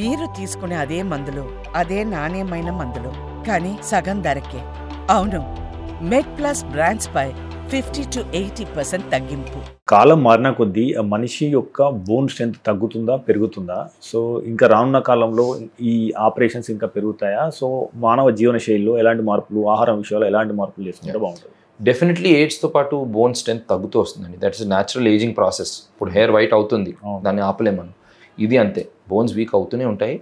మీరు తీసుకునే అదే మందులు, అదే నాణ్యమైన మందులు, కానీ సగం ధరకే. అవును, మెడ్ప్లస్ బ్రాండ్స్ పై 50 to 80% తగ్గింపు. కాలం మారిన కొద్దీ మనిషి యొక్క బోన్ స్ట్రెంత్ తగ్గుతుందా పెరుగుతుందా? సో ఇంకా రానున్న కాలంలో ఈ ఆపరేషన్స్ ఇంకా పెరుగుతాయా? సో మానవ జీవన శైలిలో ఎలాంటి మార్పులు, ఆహారం విషయాల్లో ఎలాంటి మార్పులు చేసుకుంటే బాగుంటుంది? డెఫినెట్లీ ఏజ్తో పాటు బోన్ స్ట్రెంత్ తగ్గుతూ వస్తుందండి. That's natural ageing process. ఇప్పుడు హెయిర్ వైట్ అవుతుంది, దాన్ని ఆపలేం మనం. ఇది అంతే, బోన్స్ వీక్ అవుతూనే ఉంటాయి.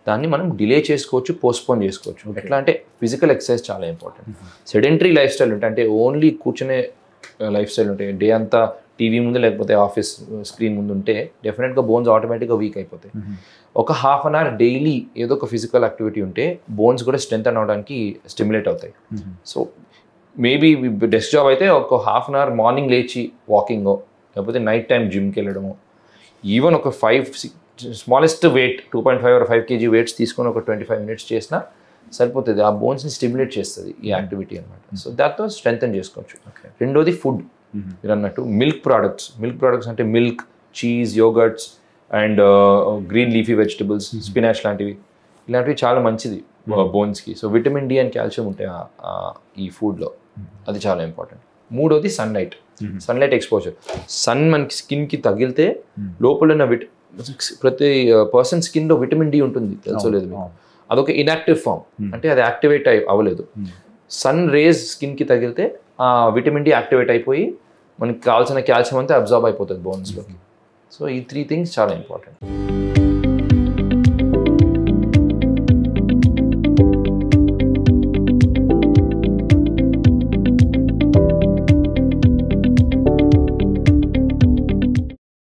దాన్ని మనం డిలే చేసుకోవచ్చు, పోస్ట్పోన్ చేసుకోవచ్చు. ఎట్లా అంటే ఫిజికల్ ఎక్సర్సైజ్ చాలా ఇంపార్టెంట్. సెడెంటరీ లైఫ్ స్టైల్ ఉంటాయి, అంటే ఓన్లీ కూర్చునే లైఫ్ స్టైల్ ఉంటాయి, డే అంతా టీవీ ముందు లేకపోతే ఆఫీస్ స్క్రీన్ ముందు ఉంటే డెఫినెట్గా బోన్స్ ఆటోమేటిక్గా వీక్ అయిపోతాయి. ఒక హాఫ్ అన్ అవర్ డైలీ ఏదో ఒక ఫిజికల్ యాక్టివిటీ ఉంటే బోన్స్ కూడా స్ట్రెంథన్ అవడానికి స్టిమ్యులేట్ అవుతాయి. సో మేబీ డెస్క్ జాబ్ అయితే ఒక హాఫ్ అన్ అవర్ మార్నింగ్ లేచి వాకింగో, లేకపోతే నైట్ టైం జిమ్కి వెళ్ళడము, ఈవెన్ ఒక 5-6 smallest weight 2.5 or 5 kg weights తీసుకొని ఒక 25 minutes చేసినా సరిపోతుంది. ఆ బోన్స్ని స్టిమ్యులేట్ చేస్తుంది ఈ యాక్టివిటీ అనమాట. సో దాంతో స్ట్రెంథన్ చేసుకోవచ్చు. రెండోది ఫుడ్. మీరు అన్నట్టు మిల్క్ ప్రోడక్ట్స్ అంటే milk, cheese, yogurts and green leafy vegetables, spinach లాంటివి, ఇలాంటివి చాలా మంచిది బోన్స్కి. So vitamin D and calcium ఉంటాయి ఈ ఫుడ్లో, అది చాలా ఇంపార్టెంట్. మూడోది సన్లైట్ ఎక్స్పోజర్. సన్ మనకి స్కిన్కి తగిలితే లోపల ఉన్న ప్రతి పర్సన్ స్కిన్లో విటమిన్ డి ఉంటుంది, తెలుసో లేదు మీకు. అదొక ఇన్యాక్టివ్ ఫామ్, అంటే అది యాక్టివేట్ అవ్వలేదు. సన్ రేస్ స్కిన్కి తగిలితే ఆ విటమిన్ డి యాక్టివేట్ అయిపోయి మనకి కావాల్సిన కాల్షియం అంతా అబ్జార్బ్ అయిపోతుంది బోన్స్లోకి. సో ఈ 3 things చాలా ఇంపార్టెంట్.